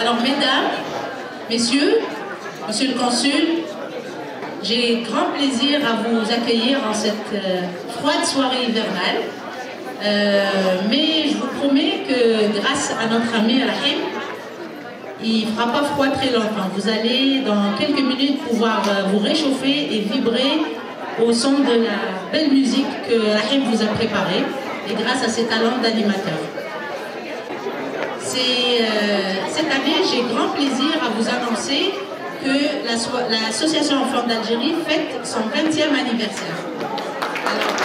Alors, mesdames, messieurs, monsieur le consul, j'ai grand plaisir à vous accueillir en cette froide soirée hivernale. Mais je vous promets que grâce à notre ami Rahim, il ne fera pas froid très longtemps. Vous allez dans quelques minutes pouvoir vous réchauffer et vibrer au son de la belle musique que Rahim vous a préparée et grâce à ses talents d'animateur. Cette année, j'ai grand plaisir à vous annoncer que l'association Enfants d'Algérie fête son 20e anniversaire. Alors,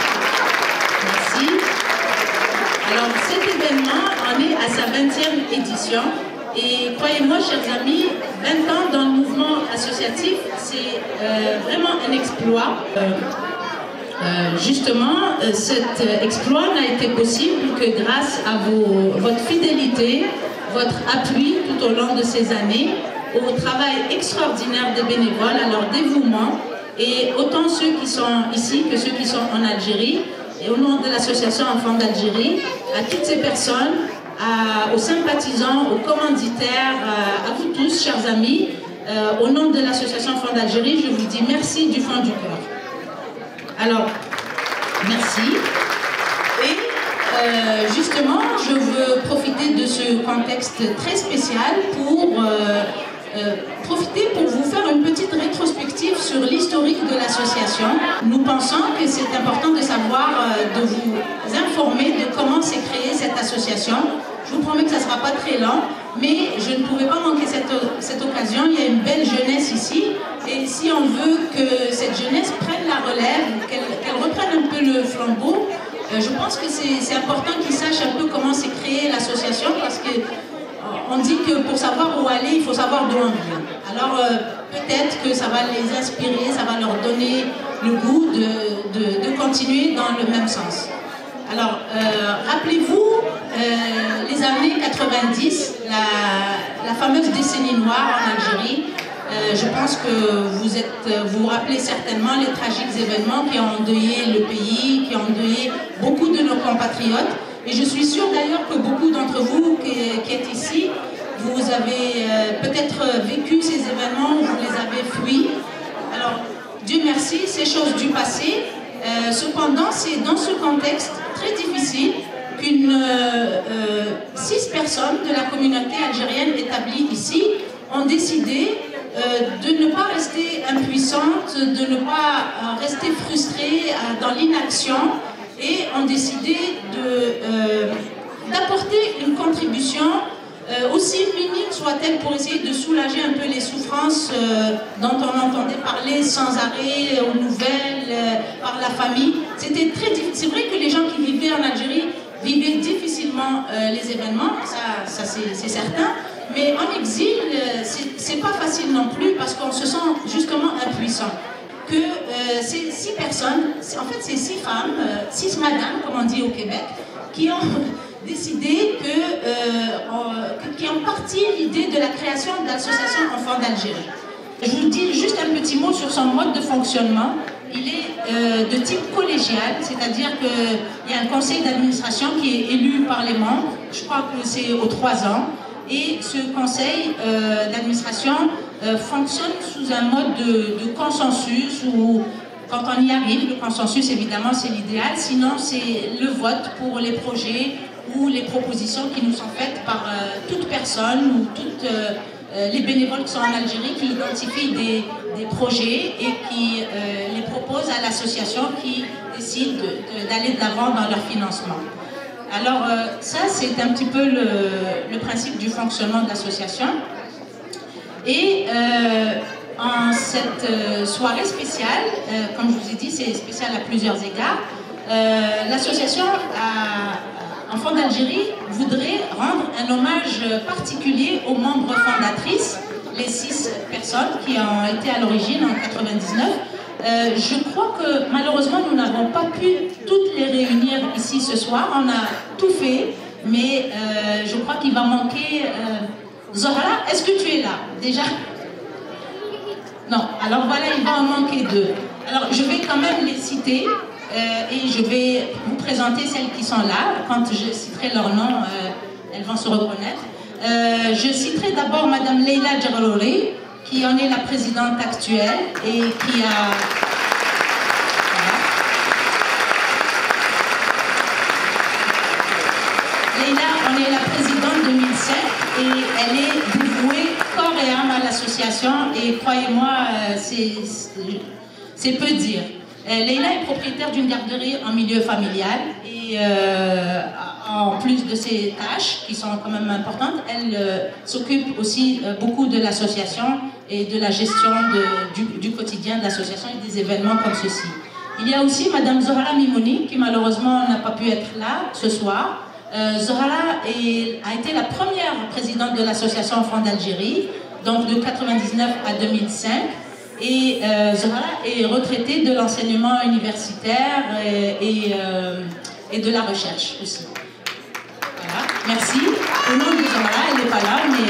merci. Alors, cet événement en est à sa 20e édition. Et croyez-moi, chers amis, 20 ans dans le mouvement associatif, c'est vraiment un exploit. Justement, cet exploit n'a été possible que grâce à votre fidélité, votre appui tout au long de ces années, au travail extraordinaire des bénévoles, à leur dévouement, et autant ceux qui sont ici que ceux qui sont en Algérie. Et au nom de l'association Enfants d'Algérie, à toutes ces personnes, aux sympathisants, aux commanditaires, à vous tous, chers amis, au nom de l'association Enfants d'Algérie, je vous dis merci du fond du cœur. Alors, merci. Et justement, je veux profiter de ce contexte très spécial pour vous faire une petite rétrospective sur l'historique de l'association. Nous pensons que c'est important de savoir, de vous informer de comment s'est créée cette association. Je vous promets que ça ne sera pas très lent, mais je ne pouvais pas manquer cette occasion. Il y a une belle jeunesse ici, et si on veut que cette jeunesse prenne la relève, qu'elle reprenne un peu le flambeau, je pense que c'est important qu'ils sachent un peu comment s'est créée l'association, parce que on dit que pour savoir où aller, il faut savoir d'où on vient. Alors peut-être que ça va les inspirer, ça va leur donner le goût de continuer dans le même sens. Alors, rappelez-vous les années 90, la fameuse décennie noire en Algérie. Je pense que vous vous rappelez certainement les tragiques événements qui ont endeuillé le pays, qui ont endeuillé beaucoup de nos compatriotes. Et je suis sûre d'ailleurs que beaucoup d'entre vous qui êtes ici, vous avez peut-être vécu ces événements, vous les avez fuis. Alors, Dieu merci, c'est chose du passé. Cependant, c'est dans ce contexte très difficile qu'une 6 personnes de la communauté algérienne établie ici ont décidé de ne pas rester impuissantes, de ne pas rester frustrées dans l'inaction, et ont décidé d'apporter une contribution aussi minime soit-elle pour essayer de soulager un peu les souffrances dont on entendait parler sans arrêt aux nouvelles, par la famille. C'était très difficile. C'est vrai que les gens qui vivaient en Algérie vivaient difficilement les événements, ça c'est certain, mais en exil, c'est pas facile non plus parce qu'on se sent justement impuissant. Que ces 6 personnes, en fait c'est 6 femmes, 6 madames comme on dit au Québec, qui ont décidé qui ont parti l'idée de la création de l'association Enfants d'Algérie. Je vous dis juste un petit mot sur son mode de fonctionnement. Il est de type collégial, c'est-à-dire qu'il y a un conseil d'administration qui est élu par les membres, je crois que c'est aux 3 ans, et ce conseil d'administration fonctionne sous un mode de consensus où, quand on y arrive, le consensus évidemment c'est l'idéal, sinon c'est le vote pour les projets ou les propositions qui nous sont faites par toute personne ou toutes les bénévoles qui sont en Algérie, qui identifient des projets et qui les proposent à l'association qui décide d'aller de l'avant dans leur financement. Alors ça c'est un petit peu le principe du fonctionnement de l'association. Et en cette soirée spéciale, comme je vous ai dit, c'est spécial à plusieurs égards, l'association Enfants d'Algérie voudrait rendre un hommage particulier aux membres fondatrices, les 6 personnes qui ont été à l'origine en 99. Je crois que malheureusement nous n'avons pas pu toutes les réunir ici ce soir. On a tout fait, mais je crois qu'il va manquer... Zohra, est-ce que tu es là déjà? Non, alors voilà, il va en manquer 2. Alors je vais quand même les citer et je vais vous présenter celles qui sont là. Quand je citerai leur nom, elles vont se reconnaître. Je citerai d'abord Madame Leila Djerouri, qui en est la présidente actuelle et qui a... Leila en est la présidente 2007 et elle est dévouée corps et âme à l'association et croyez-moi, c'est peu dire. Leila est propriétaire d'une garderie en milieu familial et en plus de ses tâches qui sont quand même importantes, elle s'occupe aussi beaucoup de l'association et de la gestion du quotidien de l'association et des événements comme ceci. Il y a aussi Madame Zohra Mimouni qui malheureusement n'a pas pu être là ce soir. Zohra a été la première présidente de l'association Enfants d'Algérie, donc de 1999 à 2005. Et Zohra est retraitée de l'enseignement universitaire et de la recherche aussi. Voilà, merci. Au nom de Zohra, elle n'est pas là, mais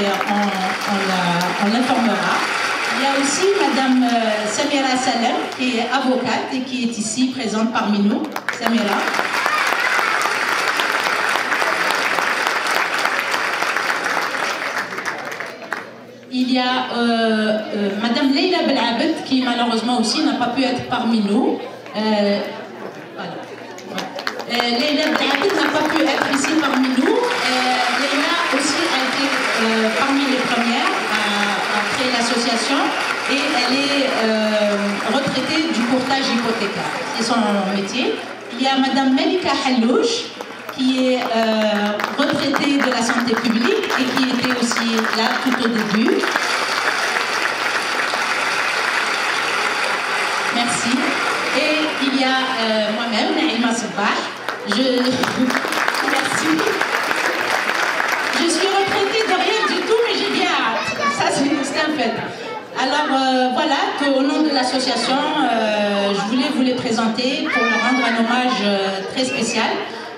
on l'informera. Il y a aussi Madame Samira Salem, qui est avocate et qui est ici présente parmi nous. Samira. Il y a Madame Leila Belabed qui malheureusement aussi n'a pas pu être parmi nous. Voilà. Leila Belabed n'a pas pu être ici parmi nous. Leila aussi a été parmi les premières à créer l'association et elle est retraitée du courtage hypothécaire. C'est son métier. Il y a Madame Melika Hallouch qui est retraitée de la santé publique et qui était aussi là tout au début. Merci. Et il y a moi-même, Naïma Sabah. Merci. Je suis retraitée de rien du tout, mais j'ai bien hâte. Ça, c'est un fait. Alors voilà qu'au nom de l'association, je voulais vous les présenter pour leur rendre un hommage très spécial.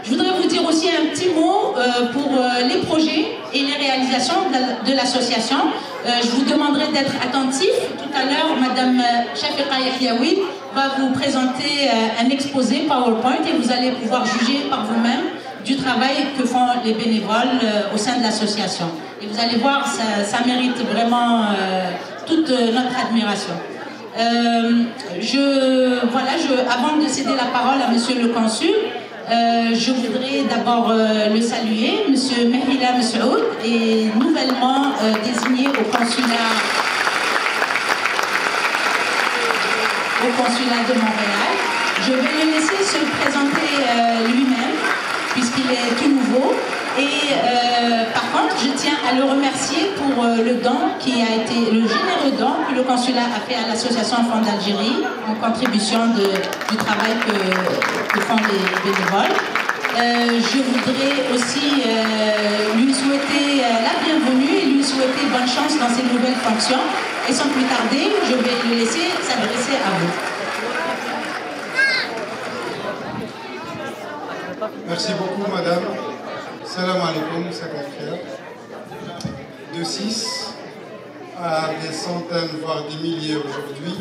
Je voudrais vous dire aussi un petit mot pour les projets et les réalisations de l'association. Je vous demanderai d'être attentifs. Tout à l'heure, Madame Shafiqa Yahyaoui va vous présenter un exposé PowerPoint et vous allez pouvoir juger par vous-même du travail que font les bénévoles au sein de l'association. Et vous allez voir, ça mérite vraiment toute notre admiration. Avant de céder la parole à Monsieur le Consul, je voudrais d'abord le saluer. Monsieur Mehila Messoud est nouvellement désigné au consulat de Montréal. Je vais le laisser se présenter lui-même, puisqu'il est tout nouveau. Et par contre, je tiens à le remercier pour le don qui a été, le généreux don que le consulat a fait à l'association Enfants d'Algérie en contribution du travail que font les bénévoles. Je voudrais aussi lui souhaiter la bienvenue et lui souhaiter bonne chance dans ses nouvelles fonctions. Et sans plus tarder, je vais le laisser s'adresser à vous. Merci beaucoup, madame. Salam alaikum, c'est confrère. De 6 à des centaines, voire des milliers aujourd'hui,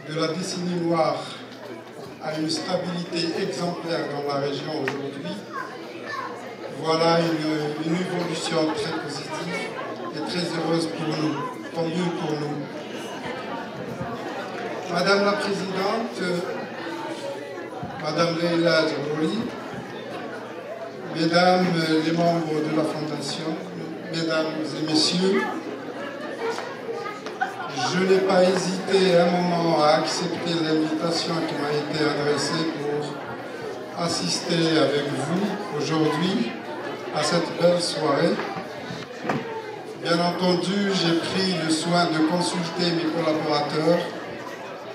de la décennie noire à une stabilité exemplaire dans la région aujourd'hui, voilà une évolution très positive et très heureuse pour nous, tant mieux pour nous. Madame la Présidente, Madame Leila Djerouri, Mesdames les membres de la Fondation, Mesdames et Messieurs, je n'ai pas hésité un moment à accepter l'invitation qui m'a été adressée pour assister avec vous aujourd'hui à cette belle soirée. Bien entendu, j'ai pris le soin de consulter mes collaborateurs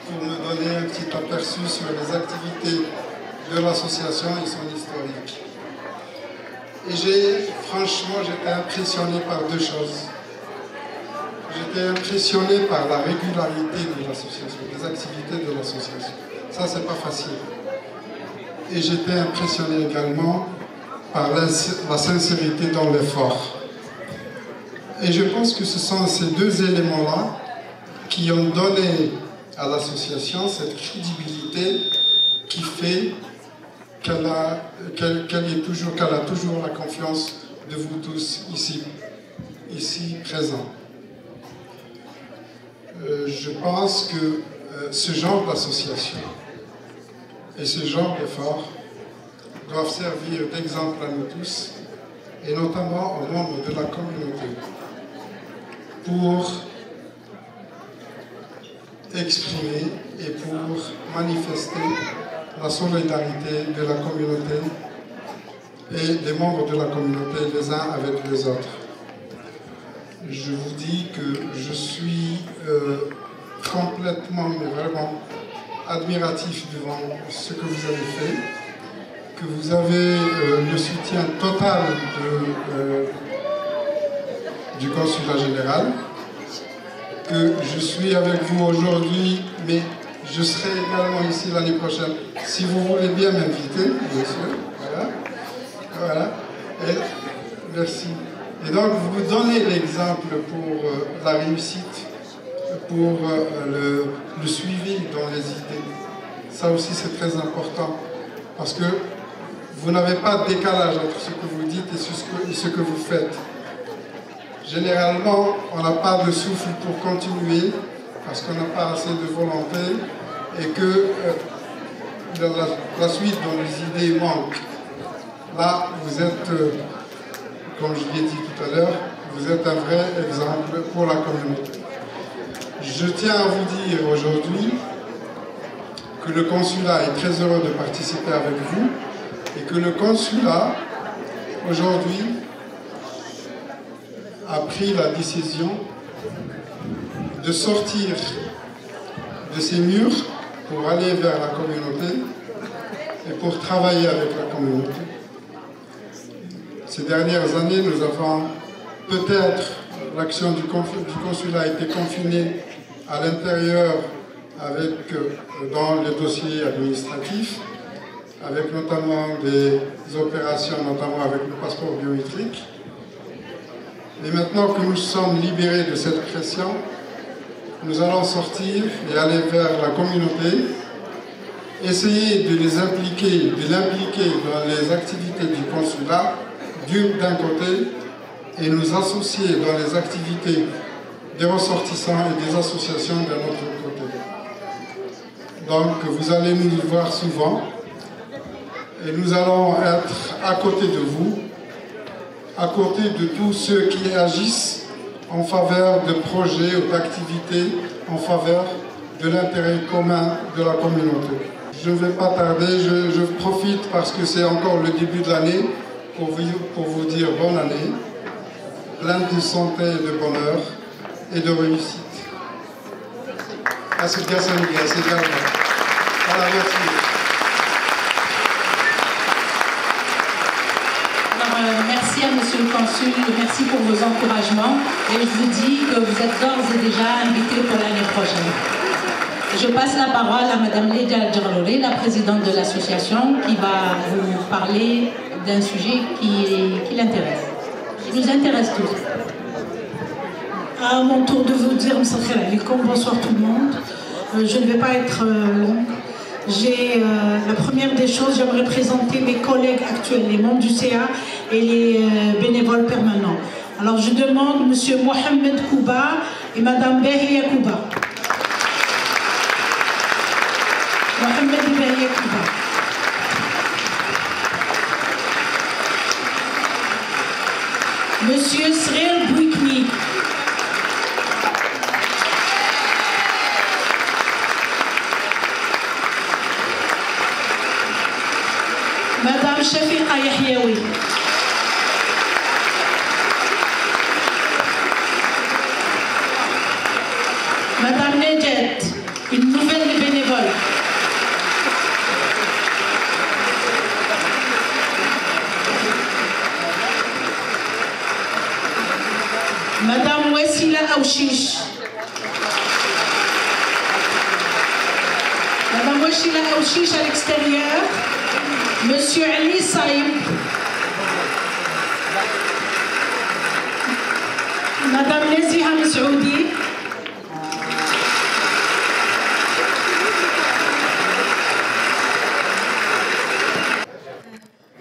pour me donner un petit aperçu sur les activités de l'association et son historique. Et franchement, j'étais impressionné par deux choses. J'étais impressionné par la régularité de l'association, des activités de l'association. Ça, c'est pas facile. Et j'étais impressionné également par la sincérité dans l'effort. Et je pense que ce sont ces deux éléments-là qui ont donné à l'association cette crédibilité qui fait qu'elle a toujours la confiance de vous tous ici présents. Je pense que ce genre d'association et ce genre d'efforts doivent servir d'exemple à nous tous, et notamment aux membres de la communauté, pour exprimer et pour manifester la solidarité de la communauté et des membres de la communauté les uns avec les autres. Je vous dis que je suis complètement, mais vraiment admiratif devant ce que vous avez fait, que vous avez le soutien total du consulat général, que je suis avec vous aujourd'hui, mais je serai également ici l'année prochaine, si vous voulez bien m'inviter, bien sûr. Voilà. Voilà. Et, merci. Et donc, vous donnez l'exemple pour la réussite, pour le suivi dans les idées. Ça aussi, c'est très important, parce que vous n'avez pas de décalage entre ce que vous dites et ce que vous faites. Généralement, on n'a pas de souffle pour continuer, parce qu'on n'a pas assez de volonté, et que la suite dans les idées manque. Là, vous êtes, comme je l'ai dit tout à l'heure, vous êtes un vrai exemple pour la communauté. Je tiens à vous dire aujourd'hui que le consulat est très heureux de participer avec vous et que le consulat, aujourd'hui, a pris la décision de sortir de ces murs pour aller vers la communauté et pour travailler avec la communauté. Ces dernières années, nous avons peut-être, l'action du consulat a été confinée à l'intérieur dans les dossiers administratifs, avec notamment des opérations, notamment avec le passeport biométrique. Et maintenant que nous sommes libérés de cette pression, nous allons sortir et aller vers la communauté, essayer de l'impliquer dans les activités du consulat, d'un côté, et nous associer dans les activités des ressortissants et des associations d'un autre côté. Donc vous allez nous voir souvent, et nous allons être à côté de vous, à côté de tous ceux qui agissent en faveur de projets ou d'activités en faveur de l'intérêt commun de la communauté. Je ne vais pas tarder, je profite parce que c'est encore le début de l'année pour vous dire bonne année, pleine de santé et de bonheur et de réussite. Ah, c'est bien ça, c'est bien. Voilà, merci. Merci à Monsieur le Consul, merci pour vos encouragements et je vous dis que vous êtes d'ores et déjà invité pour l'année prochaine. Je passe la parole à Madame Ledia Djarloré, la présidente de l'association, qui va vous parler d'un sujet qui l'intéresse, qui nous intéresse tous. À mon tour de vous dire bonsoir tout le monde. Je ne vais pas être longue. La première des choses, j'aimerais présenter mes collègues actuels, les membres du CA et les bénévoles permanents. Alors je demande M. Mohamed Kouba et Mme Behia Kouba. Mohamed Behia Kouba. Monsieur Srer Bouikni. Madame Shafiqa Yahyaoui. Madame Nedjet, une nouvelle bénévole. Madame Wessila Aouchiche. Madame Wessila Aouchiche à l'extérieur. Monsieur Ali Saïm. Madame Neziha Messoudi.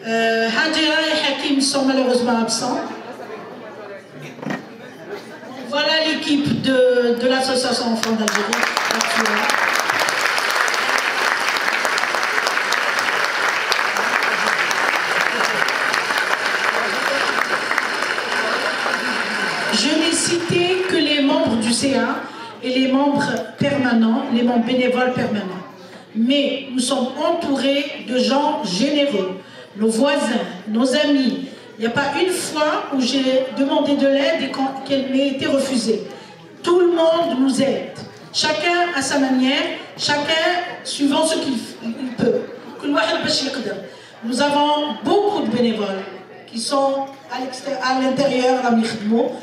Hadira et Hakim sont malheureusement malheureusement absent. Voilà l'équipe de l'association Enfants d'Algérie. Je n'ai cité que les membres du CA et les membres permanents, les membres bénévoles permanents. Mais nous sommes entourés de gens généreux, nos voisins, nos amis. Il n'y a pas une fois où j'ai demandé de l'aide et qu'elle m'ait été refusée. Tout le monde nous aide. Chacun à sa manière, chacun suivant ce qu'il peut. Nous avons beaucoup de bénévoles qui sont à l'intérieur de la Mikhidmo.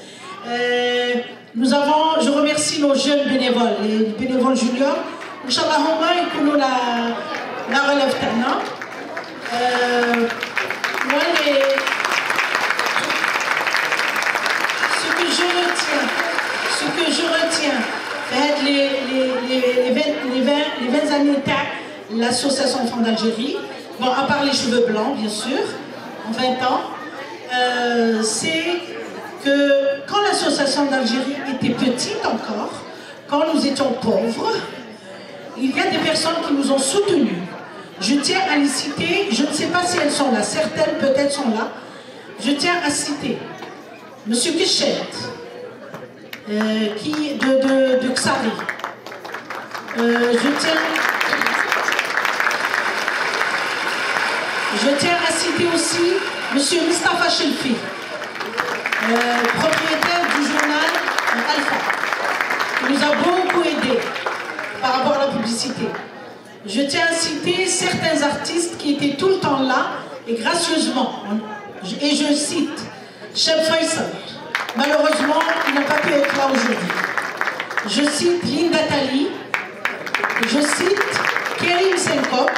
Je remercie nos jeunes bénévoles, les bénévoles juniors. Inch'Allah, ils nous la relève tellement. Ce que je retiens, les 20 années de l'association Enfants d'Algérie, bon, à part les cheveux blancs, bien sûr, en 20 ans, c'est que quand l'association d'Algérie était petite encore, quand nous étions pauvres, il y a des personnes qui nous ont soutenus. Je tiens à les citer, je ne sais pas si elles sont là, certaines peut-être sont là. Je tiens à citer M. Kichet, qui de Ksari. Je tiens à citer aussi M. Mustafa Chelfi, propriétaire du journal Alpha, qui nous a beaucoup aidés par rapport à la publicité. Je tiens à citer certains artistes qui étaient tout le temps là et gracieusement, et je cite Cheb Faisal, malheureusement il n'a pas pu être là aujourd'hui. Je cite Linda Tali, je cite Kerim Senkop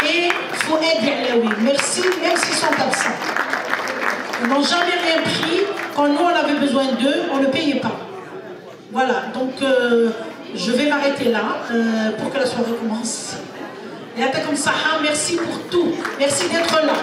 et Foued Yalaoui. Merci, même s'ils sont absents. Ils n'ont jamais rien pris. Quand nous on avait besoin d'eux, on ne payait pas. Voilà, donc je vais m'arrêter là pour que la soirée commence. Et à ta comme ça, merci pour tout. Merci d'être là.